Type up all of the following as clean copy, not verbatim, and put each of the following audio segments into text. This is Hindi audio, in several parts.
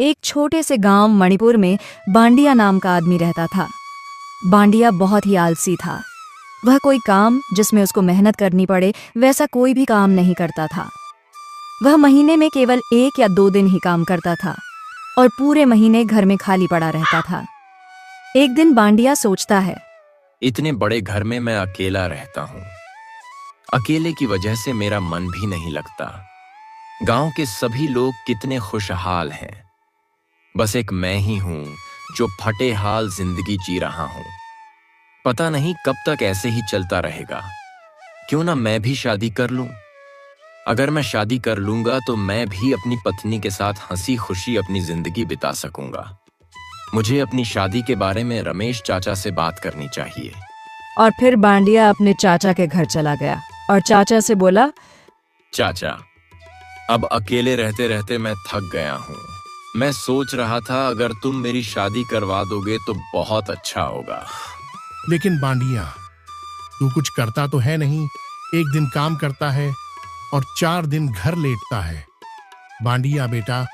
एक छोटे से गांव मणिपुर में बांडिया नाम का आदमी रहता था। बांडिया बहुत ही आलसी था। वह कोई काम जिसमें उसको मेहनत करनी पड़े वैसा कोई भी काम नहीं करता था। वह महीने में केवल 1 या 2 दिन ही काम करता था और पूरे महीने घर में खाली पड़ा रहता था। एक दिन बांडिया सोचता है, इतने बड़े घर में मैं अकेला रहता हूँ। अकेले की वजह से मेरा मन भी नहीं लगता। गांव के सभी लोग कितने खुशहाल हैं, बस एक मैं ही हूं जो फटे हाल जिंदगी जी रहा हूं। पता नहीं कब तक ऐसे ही चलता रहेगा। क्यों ना मैं भी शादी कर लूं। अगर मैं शादी कर लूंगा तो मैं भी अपनी पत्नी के साथ हंसी खुशी अपनी जिंदगी बिता सकूंगा। मुझे अपनी शादी के बारे में रमेश चाचा से बात करनी चाहिए। और फिर बांडिया अपने चाचा के घर चला गया और चाचा से बोला, चाचा, अब अकेले रहते रहते मैं थक गया हूँ। मैं सोच रहा था अगर तुम मेरी शादी करवा दोगे तो बहुत अच्छा होगा। लेकिन बांडिया, तू कुछ करता तो है नहीं। एक दिन काम करता है और 4 दिन घर लेटता है। बांडिया बेटा,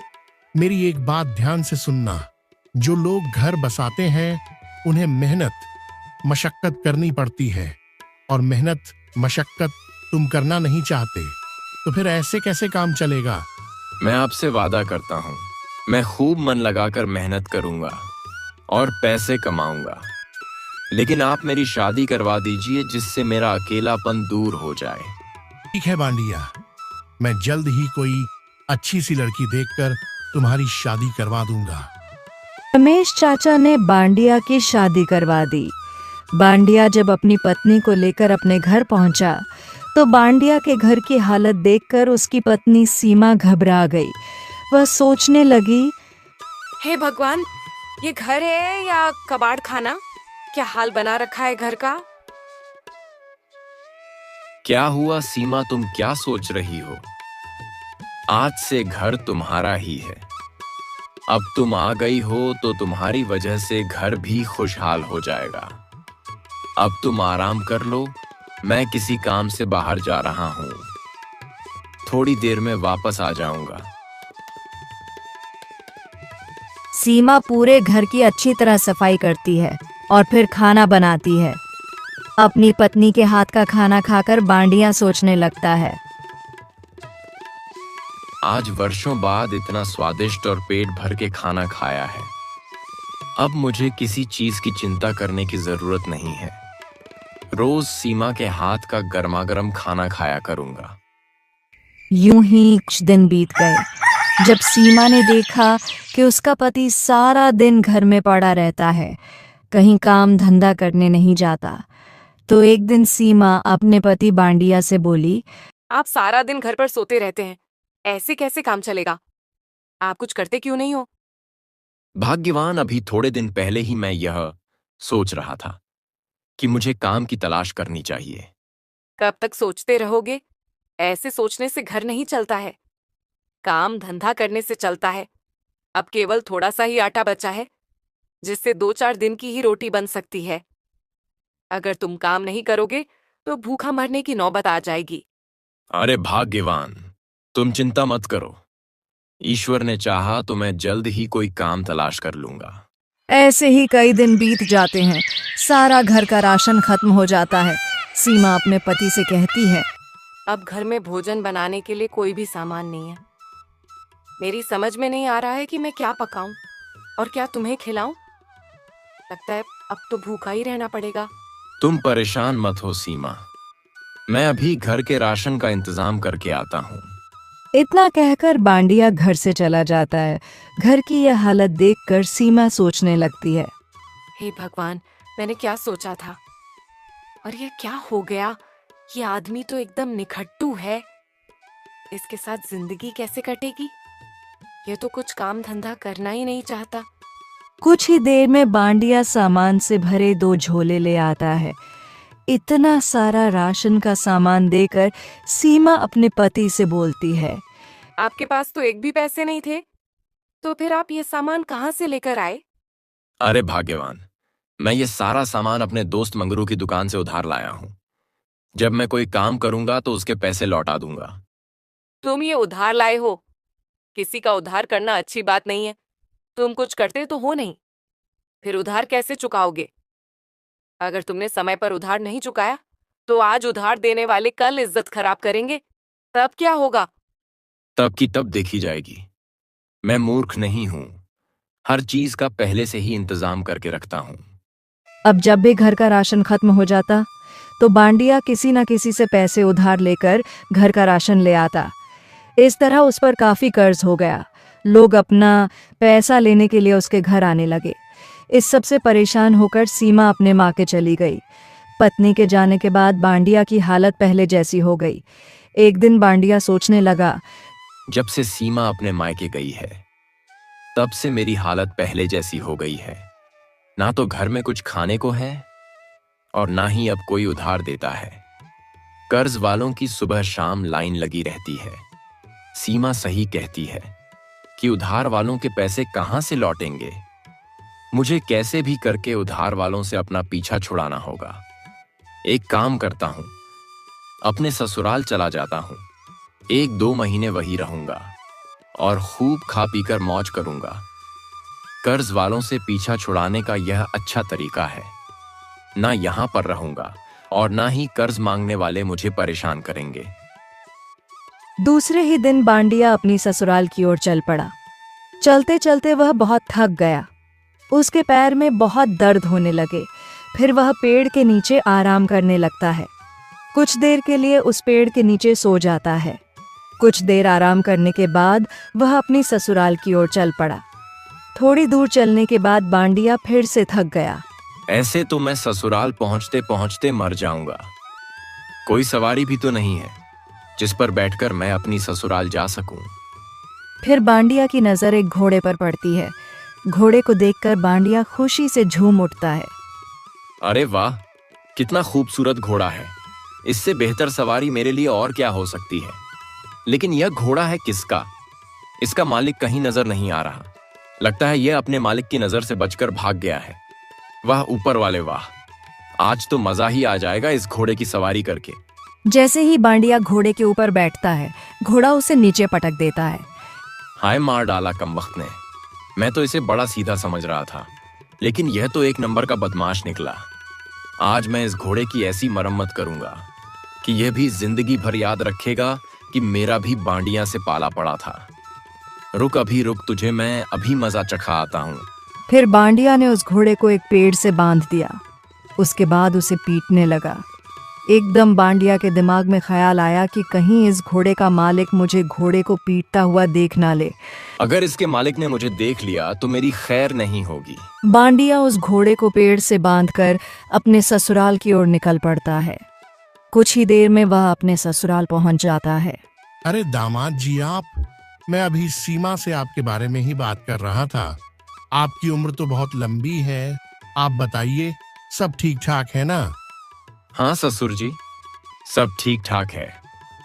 मेरी एक बात ध्यान से सुनना। जो लोग घर बसाते हैं उन्हें मेहनत मशक्कत करनी पड़ती है, और मेहनत मशक्कत तुम करना नहीं चाहते, तो फिर ऐसे कैसे काम चलेगा। मैं आपसे वादा करता हूँ, मैं खूब मन लगाकर मेहनत करूंगा और पैसे कमाऊंगा। लेकिन आप मेरी शादी करवा दीजिए जिससे मेरा अकेलापन दूर हो जाए। ठीक है बांडिया, मैं जल्द ही कोई अच्छी सी लड़की देखकर तुम्हारी शादी करवा दूंगा। रमेश चाचा ने बांडिया की शादी करवा दी। बांडिया जब अपनी पत्नी को लेकर अपने घर पहुंचा तो बांडिया के घर की हालत देखकर उसकी पत्नी सीमा घबरा गई। वह सोचने लगी, हे भगवान, ये घर है या कबाड़ खाना? क्या हाल बना रखा है घर का। क्या हुआ सीमा, तुम क्या सोच रही हो? आज से घर तुम्हारा ही है। अब तुम आ गई हो तो तुम्हारी वजह से घर भी खुशहाल हो जाएगा। अब तुम आराम कर लो, मैं किसी काम से बाहर जा रहा हूं। थोड़ी देर में वापस आ जाऊंगा। सीमा पूरे घर की अच्छी तरह सफाई करती है और फिर खाना बनाती है। अपनी पत्नी के हाथ का खाना खाकर बांडिया सोचने लगता है, आज वर्षों बाद इतना स्वादिष्ट और पेट भर के खाना खाया है। अब मुझे किसी चीज की चिंता करने की जरूरत नहीं है। रोज सीमा के हाथ का गर्मा-गर्म खाना खाया करूंगा। यूं ही कुछ दिन बीत गए। जब सीमा ने देखा कि उसका पति सारा दिन घर में पड़ा रहता है, कहीं काम धंधा करने नहीं जाता, तो एक दिन सीमा अपने पति बांडिया से बोली, आप सारा दिन घर पर सोते रहते हैं, ऐसे कैसे काम चलेगा? आप कुछ करते क्यों नहीं हो? भाग्यवान, अभी थोड़े दिन पहले ही मैं यह सोच रहा था कि मुझे काम की तलाश करनी चाहिए। कब तक सोचते रहोगे? ऐसे सोचने से घर नहीं चलता है, काम धंधा करने से चलता है। अब केवल थोड़ा सा ही आटा बचा है जिससे 2-4 दिन की ही रोटी बन सकती है। अगर तुम काम नहीं करोगे तो भूखा मरने की नौबत आ जाएगी। अरे भाग्यवान, तुम चिंता मत करो। ईश्वर ने चाहा तो मैं जल्द ही कोई काम तलाश कर लूंगा। ऐसे ही कई दिन बीत जाते हैं। सारा घर का राशन खत्म हो जाता है। सीमा अपने पति से कहती है, अब घर में भोजन बनाने के लिए कोई भी सामान नहीं है। मेरी समझ में नहीं आ रहा है कि मैं क्या पकाऊं और क्या तुम्हें खिलाऊं। लगता है अब तो भूखा ही रहना पड़ेगा। तुम परेशान मत हो सीमा, मैं अभी घर के राशन का इंतजाम करके आता हूँ। इतना कहकर बांडिया घर से चला जाता है। घर की यह हालत देखकर सीमा सोचने लगती है, हे भगवान, मैंने क्या सोचा था और ये क्या हो गया। ये आदमी तो एकदम निखट्टू है। इसके साथ जिंदगी कैसे कटेगी? ये तो कुछ काम धंधा करना ही नहीं चाहता। कुछ ही देर में बांडिया सामान से भरे 2 झोले ले आता है। इतना सारा राशन का सामान देकर सीमा अपने पति से बोलती है, आपके पास तो एक भी पैसे नहीं थे, तो फिर आप ये सामान कहाँ से लेकर आए? अरे भाग्यवान, मैं ये सारा सामान अपने दोस्त मंगरू की दुकान से उधार लाया हूँ। जब मैं कोई काम करूंगा तो उसके पैसे लौटा दूंगा। तुम ये उधार लाए हो? किसी का उधार करना अच्छी बात नहीं है। तुम कुछ करते तो हो नहीं, फिर उधार कैसे चुकाओगे? अगर तुमने समय पर उधार नहीं चुकाया तो आज उधार देने वाले कल इज्जत खराब करेंगे, तब क्या होगा? तब की तब देखी जाएगी। मैं मूर्ख नहीं हूं, हर चीज का पहले से ही इंतजाम करके रखता हूं। अब जब भी घर का राशन खत्म हो जाता तो बांडिया किसी न किसी से पैसे उधार लेकर घर का राशन ले आता। इस तरह उस पर काफी कर्ज हो गया। लोग अपना पैसा लेने के लिए उसके घर आने लगे। इस सब से परेशान होकर सीमा अपने माँ के चली गई। पत्नी के जाने के बाद बांडिया की हालत पहले जैसी हो गई। एक दिन बांडिया सोचने लगा, जब से सीमा अपने मायके गई है तब से मेरी हालत पहले जैसी हो गई है। ना तो घर में कुछ खाने को है और ना ही अब कोई उधार देता है। कर्ज वालों की सुबह शाम लाइन लगी रहती है। सीमा सही कहती है कि उधार वालों के पैसे कहां से लौटेंगे। मुझे कैसे भी करके उधार वालों से अपना पीछा छुड़ाना होगा। एक काम करता हूं, अपने ससुराल चला जाता हूं। 1-2 महीने वहीं रहूंगा और खूब खा पीकर मौज करूंगा। कर्ज वालों से पीछा छुड़ाने का यह अच्छा तरीका है। ना यहां पर रहूंगा और ना ही कर्ज मांगने वाले मुझे परेशान करेंगे। दूसरे ही दिन बांडिया अपनी ससुराल की ओर चल पड़ा। चलते चलते वह बहुत थक गया। उसके पैर में बहुत दर्द होने लगे। फिर वह पेड़ के नीचे आराम करने लगता है। कुछ देर के लिए उस पेड़ के नीचे सो जाता है। कुछ देर आराम करने के बाद वह अपनी ससुराल की ओर चल पड़ा। थोड़ी दूर चलने के बाद बांडिया फिर से थक गया। ऐसे तो मैं ससुराल पहुंचते पहुंचते मर जाऊंगा। कोई सवारी भी तो नहीं है जिस पर बैठकर मैं अपनी ससुराल जा सकूं। फिर बांडिया की नजर एक घोड़े पर पड़ती है। घोड़े को देखकर बांडिया खुशी से झूम उठता है। अरे वाह, कितना खूबसूरत घोड़ा है। इससे बेहतर सवारी मेरे लिए और क्या हो सकती है। लेकिन यह घोड़ा है किसका? इसका मालिक कहीं नजर नहीं आ रहा। लगता है यह अपने मालिक की नजर से बचकर भाग गया है। वाह ऊपर वाले वाह, आज तो मजा ही आ जाएगा इस घोड़े की सवारी करके। जैसे ही बांडिया घोड़े के ऊपर बैठता है, घोड़ा उसे नीचे पटक देता है। हाय मार डाला कमबख्त ने। मैं तो इसे बड़ा सीधा समझ रहा था, लेकिन यह तो एक नंबर का बदमाश निकला। आज मैं इस घोड़े की ऐसी मरम्मत करूंगा कि यह भी जिंदगी भर याद रखेगा कि मेरा भी बांडिया से पाला पड़ा था। रुक अभी रुक, तुझे मैं अभी मजा चखा आता हूं। फिर बांडिया ने उस घोड़े को एक पेड़ से बांध दिया। उसके बाद उसे पीटने लगा। एकदम बांडिया के दिमाग में ख्याल आया कि कहीं इस घोड़े का मालिक मुझे घोड़े को पीटता हुआ देख ना ले। अगर इसके मालिक ने मुझे देख लिया तो मेरी खैर नहीं होगी। बांडिया उस घोड़े को पेड़ से बांधकर अपने ससुराल की ओर निकल पड़ता है। कुछ ही देर में वह अपने ससुराल पहुंच जाता है। अरे दामाद जी आप, मैं अभी सीमा से आपके बारे में ही बात कर रहा था। आपकी उम्र तो बहुत लंबी है। आप बताइए, सब ठीक ठाक है ना? हाँ ससुर जी, सब ठीक ठाक है।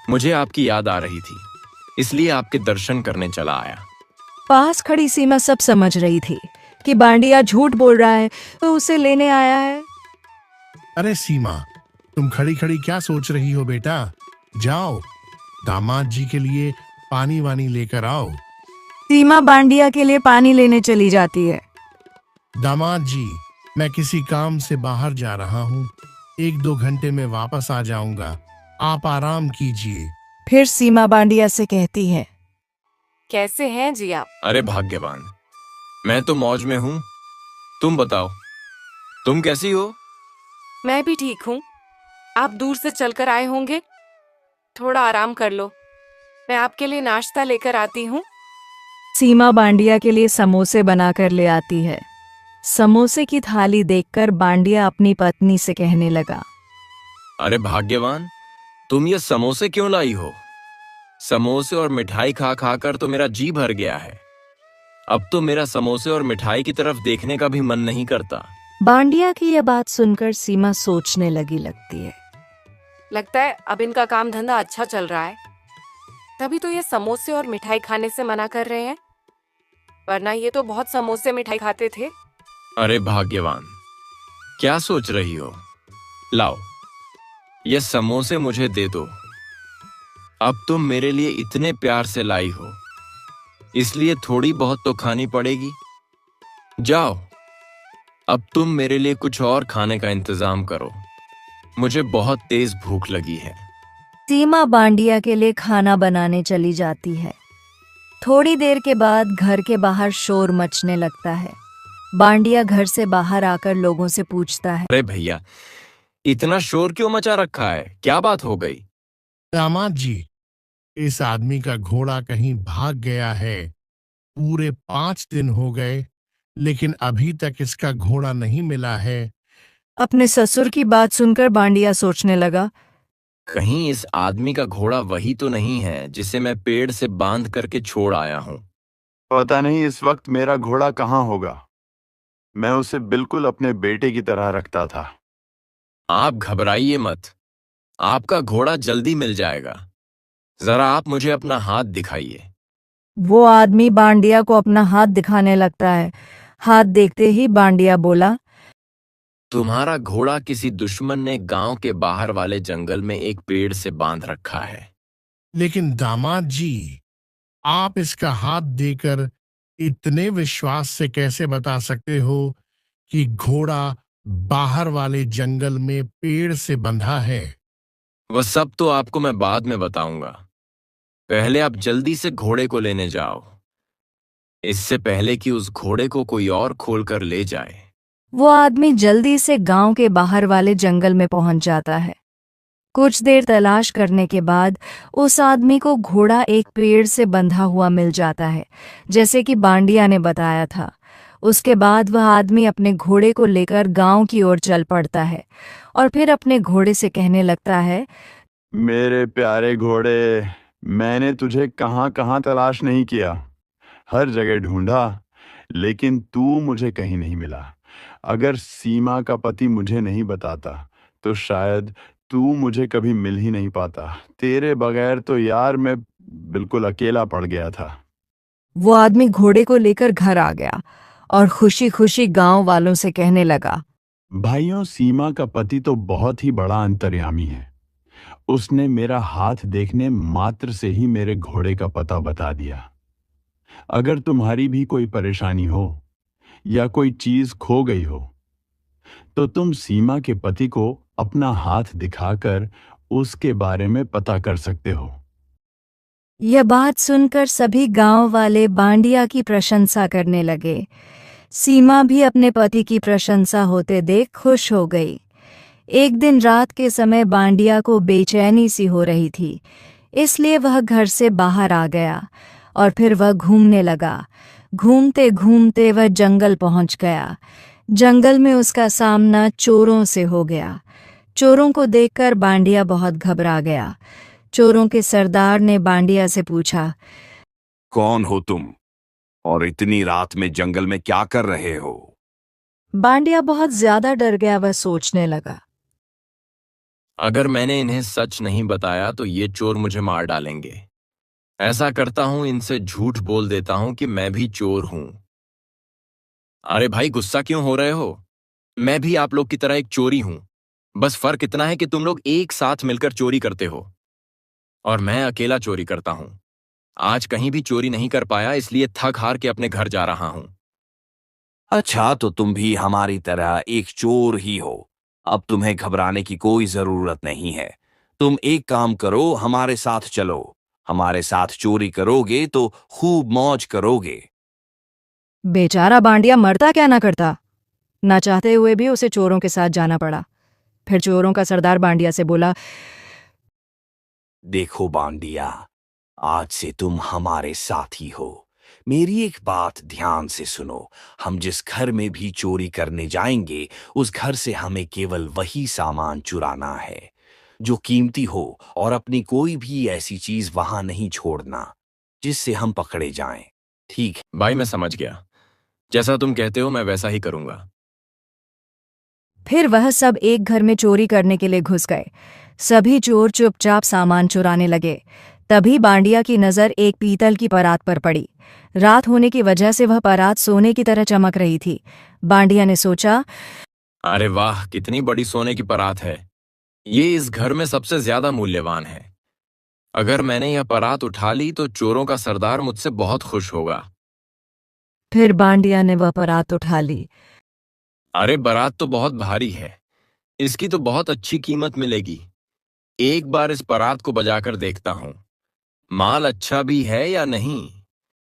मुझे आपकी याद आ रही थी, इसलिए आपके दर्शन करने चला आया। पास खड़ी सीमा सब समझ रही थी कि बांडिया झूठ बोल रहा है, तो उसे लेने आया है। अरे सीमा, तुम खड़ी खड़ी क्या सोच रही हो बेटा? जाओ दामाद जी के लिए पानी वानी लेकर आओ। सीमा बांडिया के लिए पानी लेने चली जाती है। दामाद जी, मैं किसी काम से बाहर जा रहा हूँ। 1-2 घंटे में वापस आ जाऊंगा। आप आराम कीजिए। फिर सीमा बांडिया से कहती है, कैसे हैं जी आप? अरे भाग्यवान, मैं तो मौज में हूं। तुम बताओ, तुम कैसी हो? मैं भी ठीक हूँ। आप दूर से चलकर आए होंगे, थोड़ा आराम कर लो। मैं आपके लिए नाश्ता लेकर आती हूँ। सीमा बांडिया के लिए समोसे बनाकर ले आती है। समोसे की थाली देखकर बांडिया अपनी पत्नी से कहने लगा, अरे भाग्यवान, तुम ये समोसे क्यों लाई हो? समोसे और मिठाई खा खा कर तो मेरा जी भर गया है। अब तो मेरा समोसे और मिठाई की तरफ देखने का भी मन नहीं करता। बांडिया की यह बात सुनकर सीमा सोचने लगती है। लगता है अब इनका काम धंधा अच्छा चल रहा है, तभी तो ये समोसे और मिठाई खाने से मना कर रहे हैं, वरना ये तो बहुत समोसे मिठाई खाते थे। अरे भाग्यवान, क्या सोच रही हो? लाओ, ये समोसे मुझे दे दो। अब तुम मेरे लिए इतने प्यार से लाई हो, इसलिए थोड़ी बहुत तो खानी पड़ेगी। जाओ, अब तुम मेरे लिए कुछ और खाने का इंतजाम करो। मुझे बहुत तेज भूख लगी है। सीमा बांडिया के लिए खाना बनाने चली जाती है। थोड़ी देर के बाद घर के बाहर शोर मचने लगता है। बांडिया घर से बाहर आकर लोगों से पूछता है, अरे भैया, इतना शोर क्यों मचा रखा है? क्या बात हो गई? दामाद जी, इस आदमी का घोड़ा कहीं भाग गया है। पूरे 5 दिन हो गए, लेकिन अभी तक इसका घोड़ा नहीं मिला है। अपने ससुर की बात सुनकर बांडिया सोचने लगा, कहीं इस आदमी का घोड़ा वही तो नहीं है जिसे मैं पेड़ से बांध करके छोड़ आया हूं। पता नहीं इस वक्त मेरा घोड़ा कहाँ होगा। मैं उसे बिल्कुल अपने बेटे की तरह रखता था। आप घबराइए मत, आपका घोड़ा जल्दी मिल जाएगा। जरा आप मुझे अपना हाथ दिखाइए। वो आदमी बांडिया को अपना हाथ दिखाने लगता है। हाथ देखते ही बांडिया बोला, तुम्हारा घोड़ा किसी दुश्मन ने गांव के बाहर वाले जंगल में एक पेड़ से बांध रखा है। लेकिन दामाद जी, आप इसका हाथ देकर इतने विश्वास से कैसे बता सकते हो कि घोड़ा बाहर वाले जंगल में पेड़ से बंधा है? वह सब तो आपको मैं बाद में बताऊंगा। पहले आप जल्दी से घोड़े को लेने जाओ, इससे पहले कि उस घोड़े को कोई और खोल कर ले जाए। वो आदमी जल्दी से गांव के बाहर वाले जंगल में पहुंच जाता है। कुछ देर तलाश करने के बाद उस आदमी को घोड़ा एक पेड़ से बंधा हुआ मिल जाता है, जैसे कि बांडिया ने बताया था। उसके बाद वह आदमी अपने घोड़े को लेकर गांव की ओर चल पड़ता है और फिर अपने घोड़े से कहने लगता है, मेरे प्यारे घोड़े, मैंने तुझे कहाँ कहाँ तलाश नहीं किया। हर जगह ढूंढा, लेकिन तू मुझे कहीं नहीं मिला। अगर सीमा का पति मुझे नहीं बताता तो शायद तू मुझे कभी मिल ही नहीं पाता। तेरे बगैर तो यार मैं बिल्कुल अकेला पड़ गया था। वो आदमी घोड़े को लेकर घर आ गया और खुशी खुशी गांव वालों से कहने लगा, भाइयों, सीमा का पति तो बहुत ही बड़ा अंतर्यामी है। उसने मेरा हाथ देखने मात्र से ही मेरे घोड़े का पता बता दिया। अगर तुम्हारी भी कोई परेशानी हो या कोई चीज खो गई हो तो तुम सीमा के पति को अपना हाथ दिखाकर उसके बारे में पता कर सकते हो। यह बात सुनकर सभी गांव वाले बांडिया की प्रशंसा करने लगे। सीमा भी अपने पति की प्रशंसा होते देख खुश हो गई। एक दिन रात के समय बांडिया को बेचैनी सी हो रही थी, इसलिए वह घर से बाहर आ गया और फिर वह घूमने लगा। घूमते घूमते वह जंगल पहुंच गया। जंगल में उसका सामना चोरों से हो गया। चोरों को देखकर बांडिया बहुत घबरा गया। चोरों के सरदार ने बांडिया से पूछा, कौन हो तुम और इतनी रात में जंगल में क्या कर रहे हो? बांडिया बहुत ज्यादा डर गया। वह सोचने लगा, अगर मैंने इन्हें सच नहीं बताया तो ये चोर मुझे मार डालेंगे। ऐसा करता हूं, इनसे झूठ बोल देता हूं कि मैं भी चोर हूं। अरे भाई, गुस्सा क्यों हो रहे हो? मैं भी आप लोग की तरह एक चोरी हूं। बस फर्क इतना है कि तुम लोग एक साथ मिलकर चोरी करते हो और मैं अकेला चोरी करता हूं। आज कहीं भी चोरी नहीं कर पाया, इसलिए थक हार के अपने घर जा रहा हूं। अच्छा, तो तुम भी हमारी तरह एक चोर ही हो। अब तुम्हें घबराने की कोई जरूरत नहीं है। तुम एक काम करो, हमारे साथ चलो। हमारे साथ चोरी करोगे तो खूब मौज करोगे। बेचारा बांडिया मरता क्या ना करता। ना चाहते हुए भी उसे चोरों के साथ जाना पड़ा। फिर चोरों का सरदार बांडिया से बोला, देखो बांडिया, आज से तुम हमारे साथी हो। मेरी एक बात ध्यान से सुनो। हम जिस घर में भी चोरी करने जाएंगे, उस घर से हमें केवल वही सामान चुराना है जो कीमती हो, और अपनी कोई भी ऐसी चीज वहां नहीं छोड़ना जिससे हम पकड़े जाएं। ठीक है? भाई, मैं समझ गया। जैसा तुम कहते हो मैं वैसा ही करूंगा। फिर वह सब एक घर में चोरी करने के लिए घुस गए। सभी चोर चुपचाप सामान चुराने लगे। तभी बांडिया की नजर एक पीतल की परात पर पड़ी। रात होने की वजह से वह परात सोने की तरह चमक रही थी। बांडिया ने सोचा, अरे वाह, कितनी बड़ी सोने की परात है। ये इस घर में सबसे ज्यादा मूल्यवान है। अगर मैंने यह परात उठा ली तो चोरों का सरदार मुझसे बहुत खुश होगा। फिर बांडिया ने वह परात उठा ली। अरे बारात तो बहुत भारी है, इसकी तो बहुत अच्छी कीमत मिलेगी। एक बार इस बारात को बजाकर देखता हूँ, माल अच्छा भी है या नहीं।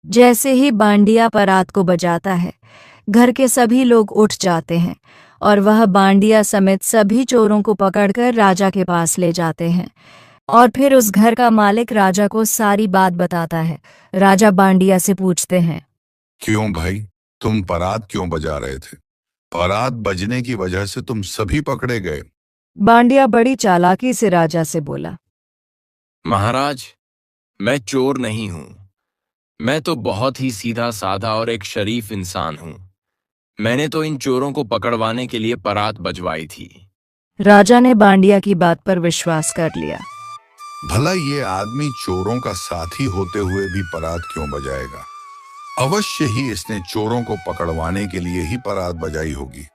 जैसे ही बांडिया परात को बजाता है, घर के सभी लोग उठ जाते हैं और वह बांडिया समेत सभी चोरों को पकड़कर राजा के पास ले जाते हैं। और फिर उस घर का मालिक राजा को सारी बात बताता है। राजा बांडिया से पूछते हैं, क्यों भाई, तुम परात क्यों बजा रहे थे? परात बजने की वजह से तुम सभी पकड़े गए। बांडिया बड़ी चालाकी से राजा से बोला, महाराज, मैं चोर नहीं हूं। मैं तो बहुत ही सीधा साधा और एक शरीफ इंसान हूं। मैंने तो इन चोरों को पकड़वाने के लिए परात बजवाई थी। राजा ने बांडिया की बात पर विश्वास कर लिया। भला ये आदमी चोरों का साथी होते हुए भी परात क्यों बजाएगा? अवश्य ही इसने चोरों को पकड़वाने के लिए ही परात बजाई होगी।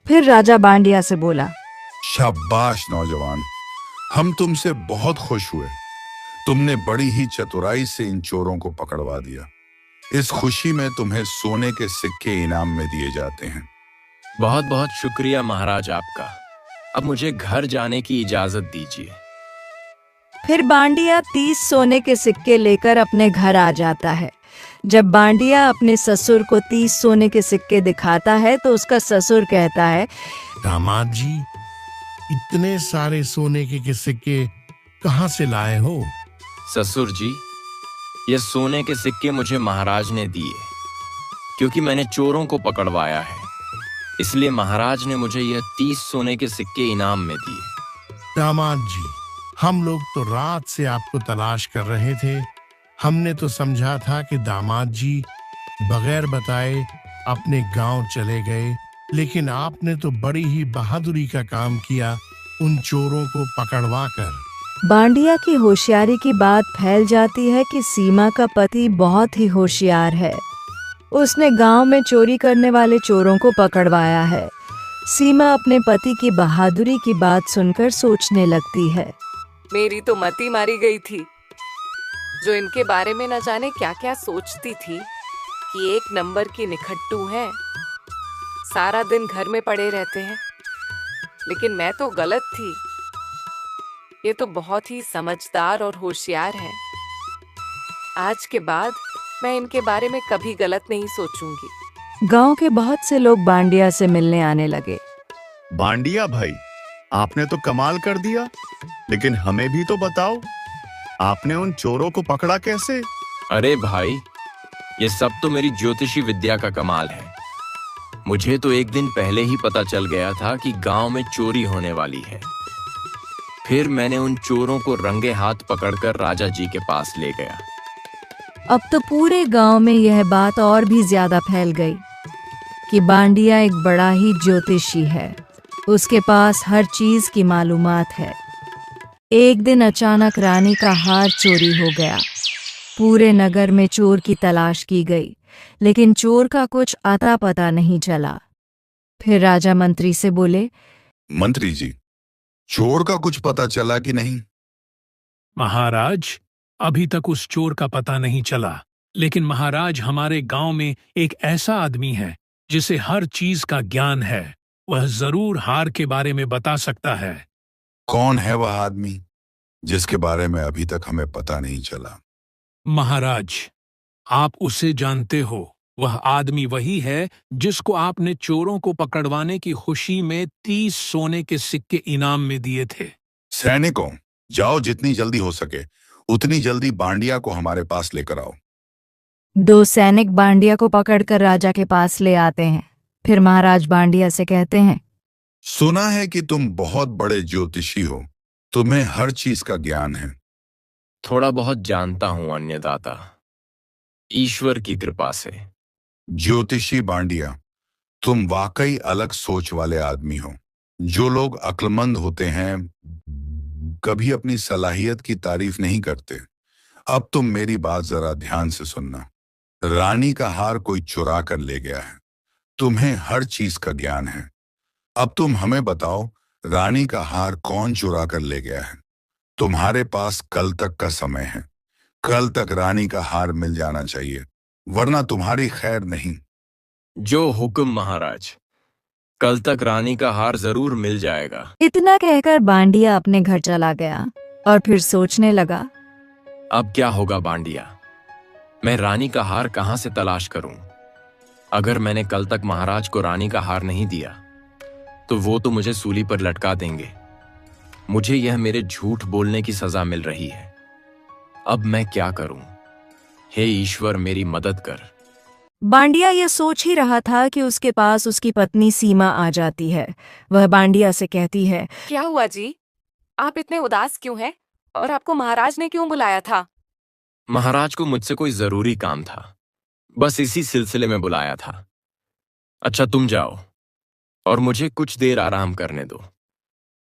फिर राजा बांडिया से बोला, शाबाश नौजवान, हम तुमसे बहुत खुश हुए। तुमने बड़ी ही चतुराई से इन चोरों को पकड़वा दिया। इस खुशी में तुम्हें सोने के सिक्के इनाम में दिए जाते हैं। बहुत बहुत शुक्रिया महाराज आपका। अब मुझे घर जाने की इजाजत दीजिए। फिर बांडिया 30 सोने के सिक्के लेकर अपने घर आ जाता है। जब बांडिया अपने ससुर को 30 सोने के सिक्के दिखाता है तो उसका ससुर कहता है, दामाद जी, इतने सारे सोने के सिक्के कहाँ से लाए हो? ससुर जी, ये सोने के सिक्के मुझे महाराज ने दिए क्योंकि मैंने चोरों को पकड़वाया है। इसलिए महाराज ने मुझे यह 30 सोने के सिक्के इनाम में दिए। दामाद जी, हम लोग तो रात से आपको तलाश कर रहे थे। हमने तो समझा था कि दामाद जी बगैर बताए अपने गांव चले गए, लेकिन आपने तो बड़ी ही बहादुरी का काम किया उन चोरों को पकड़वा कर। बांडिया की होशियारी की बात फैल जाती है कि सीमा का पति बहुत ही होशियार है। उसने गांव में चोरी करने वाले चोरों को पकड़वाया है। सीमा अपने पति की बहादुरी की बात सुनकर सोचने लगती है, मेरी तो मती मारी गई थी, जो इनके बारे में न जाने क्या क्या सोचती थी कि एक नंबर की निखट्टू हैं, सारा दिन घर में पड़े रहते हैं। लेकिन मैं तो गलत थी। ये तो बहुत ही समझदार और होशियार है। आज के बाद मैं इनके बारे में कभी गलत नहीं सोचूंगी। गांव के बहुत से लोग बांडिया से मिलने आने लगे। बांडिया भाई, आपने तो कमाल कर दिया, लेकिन हमें भी तो बताओ, आपने उन चोरों को पकड़ा कैसे? अरे भाई, ये सब तो मेरी ज्योतिषी विद्या का कमाल है। मुझे तो एक दिन पहले ही पता चल गया था कि गांव में चोरी होने वाली है। फिर मैंने उन चोरों को रंगे हाथ पकड़कर राजा जी के पास ले गया। अब तो पूरे गांव में यह बात और भी ज्यादा फैल गई कि बांडिया एक बड़ा ही ज्योतिषी है। उसके पास हर चीज की मालूमात है। एक दिन अचानक रानी का हार चोरी हो गया। पूरे नगर में चोर की तलाश की गई, लेकिन चोर का कुछ अता पता नहीं चला। फिर राजा मंत्री से बोले, मंत्री जी, चोर का कुछ पता चला कि नहीं? महाराज, अभी तक उस चोर का पता नहीं चला, लेकिन महाराज, हमारे गांव में एक ऐसा आदमी है जिसे हर चीज का ज्ञान है। वह जरूर हार के बारे में बता सकता है। कौन है वह आदमी जिसके बारे में अभी तक हमें पता नहीं चला? महाराज, आप उसे जानते हो। वह आदमी वही है जिसको आपने चोरों को पकड़वाने की खुशी में 30 सोने के सिक्के इनाम में दिए थे। सैनिकों, जाओ, जितनी जल्दी हो सके उतनी जल्दी बांडिया को हमारे पास लेकर आओ। 2 सैनिक बांडिया को पकड़कर राजा के पास ले आते हैं। फिर महाराज बांडिया से कहते हैं, सुना है कि तुम बहुत बड़े ज्योतिषी हो, तुम्हें हर चीज का ज्ञान है। थोड़ा बहुत जानता हूं अन्नदाता, ईश्वर की कृपा से। ज्योतिषी बांडिया, तुम वाकई अलग सोच वाले आदमी हो। जो लोग अक्लमंद होते हैं कभी अपनी सलाहियत की तारीफ नहीं करते। अब तुम मेरी बात जरा ध्यान से सुनना। रानी का हार कोई चुरा कर ले गया है। तुम्हें हर चीज का ज्ञान है। अब तुम हमें बताओ, रानी का हार कौन चुरा कर ले गया है? तुम्हारे पास कल तक का समय है। कल तक रानी का हार मिल जाना चाहिए। वरना तुम्हारी खैर नहीं। जो हुक्म महाराज। कल तक रानी का हार जरूर मिल जाएगा। इतना कहकर बांडिया अपने घर चला गया और फिर सोचने लगा, अब क्या होगा बांडिया? मैं रानी का हार कहां से तलाश करूं? अगर मैंने कल तक महाराज को रानी का हार नहीं दिया तो वो तो मुझे सूली पर लटका देंगे। मुझे यह मेरे झूठ बोलने की सजा मिल रही है। अब मैं क्या करूं? हे ईश्वर, मेरी मदद कर। बांडिया यह सोच ही रहा था कि उसके पास उसकी पत्नी सीमा आ जाती है। वह बांडिया से कहती है, क्या हुआ जी? आप इतने उदास क्यों हैं? और आपको महाराज ने क्यों बुलाया था? महाराज को मुझसे कोई जरूरी काम था, बस इसी सिलसिले में बुलाया था। अच्छा, तुम जाओ और मुझे कुछ देर आराम करने दो।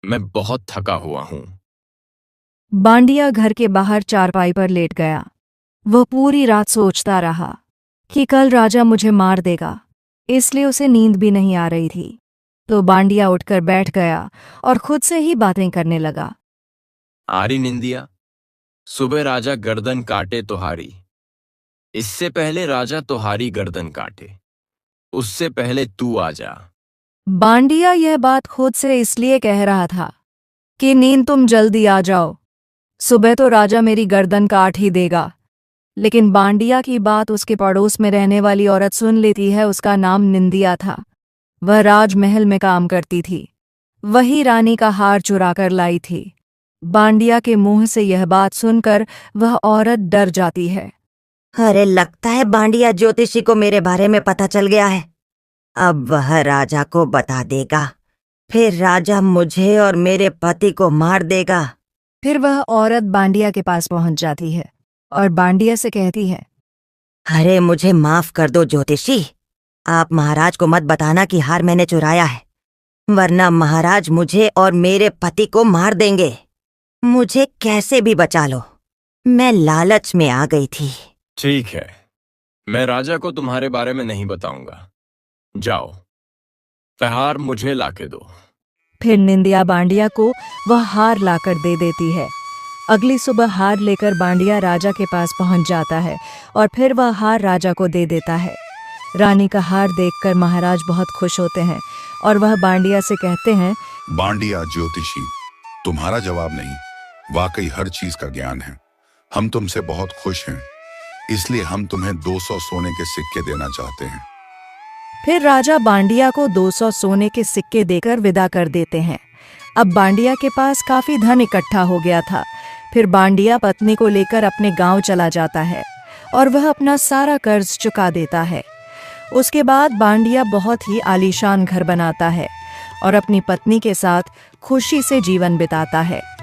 मैं बहुत थका हुआ हूं। बांडिया घर के बाहर चारपाई पर लेट गया। वह पूरी रात सोचता रहा कि कल राजा मुझे मार देगा, इसलिए उसे नींद भी नहीं आ रही थी। तो बांडिया उठकर बैठ गया और खुद से ही बातें करने लगा। आरी निंदिया, सुबह राजा गर्दन काटे तुहारी, इससे पहले राजा तुहारी गर्दन काटे, उससे पहले तू आ जा। बांडिया यह बात खुद से इसलिए कह रहा था कि नींद तुम जल्दी आ जाओ, सुबह तो राजा मेरी गर्दन काट ही देगा। लेकिन बांडिया की बात उसके पड़ोस में रहने वाली औरत सुन लेती है। उसका नाम निंदिया था। वह राजमहल में काम करती थी। वही रानी का हार चुरा कर लाई थी। बांडिया के मुंह से यह बात सुनकर वह औरत डर जाती है। अरे, लगता है बांडिया ज्योतिषी को मेरे बारे में पता चल गया है। अब वह राजा को बता देगा, फिर राजा मुझे और मेरे पति को मार देगा। फिर वह औरत बांडिया के पास पहुंच जाती है और बांडिया से कहती है, अरे, मुझे माफ कर दो ज्योतिषी। आप महाराज को मत बताना कि हार मैंने चुराया है, वरना महाराज मुझे और मेरे पति को मार देंगे। मुझे कैसे भी बचा लो, मैं लालच में आ गई थी। ठीक है, मैं राजा को तुम्हारे बारे में नहीं बताऊंगा। जाओ, हार मुझे लाके दो। फिर निंदिया बांडिया को वह हार लाकर दे देती है। अगली सुबह हार लेकर बांडिया राजा के पास पहुंच जाता है और फिर वह हार राजा को दे देता है। रानी का हार देखकर महाराज बहुत खुश होते हैं और वह बांडिया से कहते हैं, बांडिया ज्योतिषी, तुम्हारा जवाब नहीं, वाकई हर चीज का ज्ञान है। हम तुमसे बहुत खुश हैं, इसलिए हम तुम्हें 200 सोने के सिक्के देना चाहते हैं। फिर राजा बांडिया को 200 सोने के सिक्के देकर विदा कर देते हैं। अब बांडिया के पास काफी धन इकट्ठा हो गया था। फिर बांडिया पत्नी को लेकर अपने गांव चला जाता है और वह अपना सारा कर्ज चुका देता है। उसके बाद बांडिया बहुत ही आलीशान घर बनाता है और अपनी पत्नी के साथ खुशी से जीवन बिताता है।